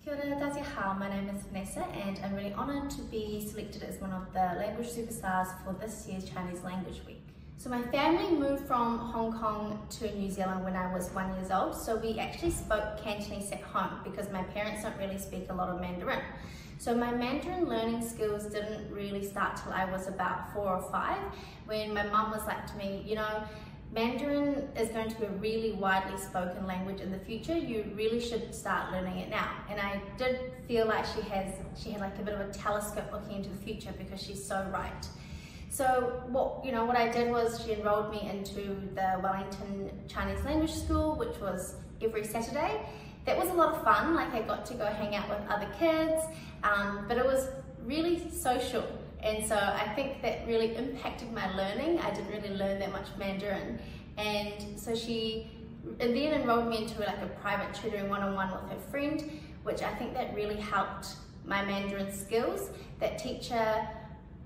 Kia ora, 大家好, my name is Vanessa and I'm really honoured to be selected as one of the language superstars for this year's Chinese Language Week. So my family moved from Hong Kong to New Zealand when I was 1 year old, so we actually spoke Cantonese at home because my parents don't really speak a lot of Mandarin. So my Mandarin learning skills didn't really start till I was about 4 or 5, when my mum was like to me, you know, Mandarin is going to be a really widely spoken language in the future. You really should start learning it now. And I did feel like she had like a bit of a telescope looking into the future, because she's so right. So what I did was she enrolled me into the Wellington Chinese Language School, which was every Saturday. That was a lot of fun. Like, I got to go hang out with other kids, but it was really social. And so I think that really impacted my learning. I didn't really learn that much Mandarin. And so she then enrolled me into like a private tutoring one-on-one with her friend, which I think that really helped my Mandarin skills. That teacher,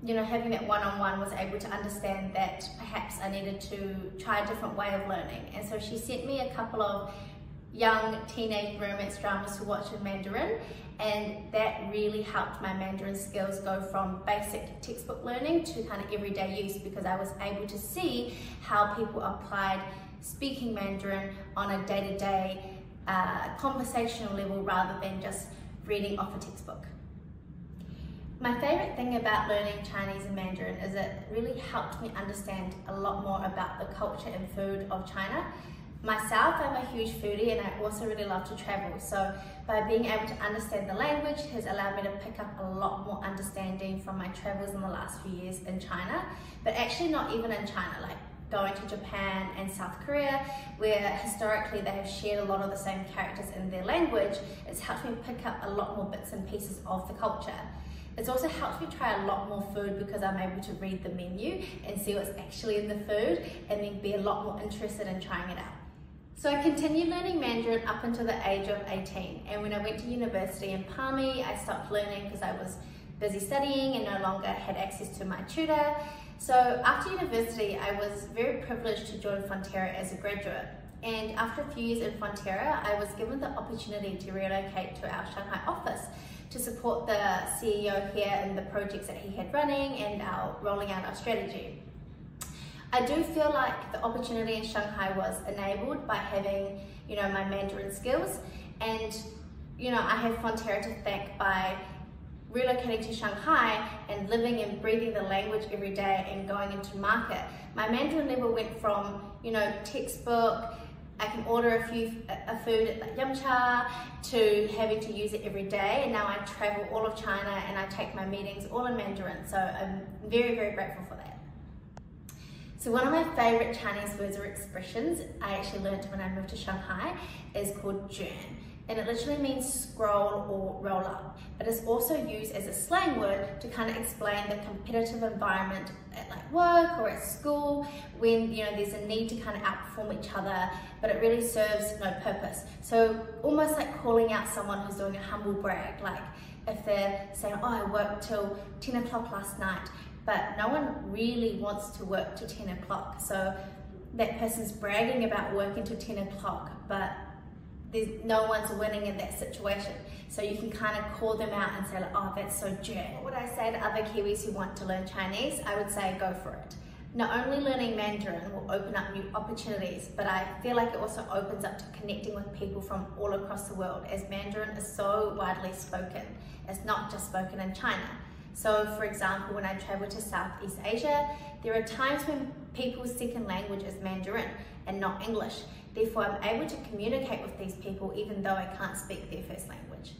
you know, having that one-on-one was able to understand that perhaps I needed to try a different way of learning. And so she sent me a couple of young teenage romance dramas to watch in Mandarin, and that really helped my Mandarin skills go from basic textbook learning to kind of everyday use, because I was able to see how people applied speaking Mandarin on a day-to-day conversational level rather than just reading off a textbook. My favourite thing about learning Chinese and Mandarin is it really helped me understand a lot more about the culture and food of China. Myself, I'm a huge foodie, and I also really love to travel. So by being able to understand the language has allowed me to pick up a lot more understanding from my travels in the last few years in China, but actually not even in China, like going to Japan and South Korea, where historically they have shared a lot of the same characters in their language. It's helped me pick up a lot more bits and pieces of the culture. It's also helped me try a lot more food, because I'm able to read the menu and see what's actually in the food, and then be a lot more interested in trying it out. So I continued learning Mandarin up until the age of 18, and when I went to university in Palmy, I stopped learning because I was busy studying and no longer had access to my tutor. So after university, I was very privileged to join Fonterra as a graduate. And after a few years in Fonterra, I was given the opportunity to relocate to our Shanghai office to support the CEO here in the projects that he had running and rolling out our strategy. I do feel like the opportunity in Shanghai was enabled by having, you know, my Mandarin skills, and, you know, I have Fonterra to thank by relocating to Shanghai and living and breathing the language every day and going into market. My Mandarin level went from, you know, textbook, I can order a food at like Yum Cha, to having to use it every day, and now I travel all of China and I take my meetings all in Mandarin. So I'm very, very grateful for that. So one of my favorite Chinese words or expressions I actually learned when I moved to Shanghai is called "juan," and it literally means scroll or roll up, but it's also used as a slang word to kind of explain the competitive environment at like work or at school, when, you know, there's a need to kind of outperform each other, but it really serves no purpose. So almost like calling out someone who's doing a humble brag, like if they're saying, oh, I worked till 10 o'clock last night, but no one really wants to work to 10 o'clock. So that person's bragging about working till 10 o'clock, but no one's winning in that situation. So you can kind of call them out and say, like, oh, that's so jerk. What would I say to other Kiwis who want to learn Chinese? I would say go for it. Not only learning Mandarin will open up new opportunities, but I feel like it also opens up to connecting with people from all across the world, as Mandarin is so widely spoken. It's not just spoken in China. So for example, when I travel to Southeast Asia, there are times when people's second language is Mandarin and not English. Therefore, I'm able to communicate with these people even though I can't speak their first language.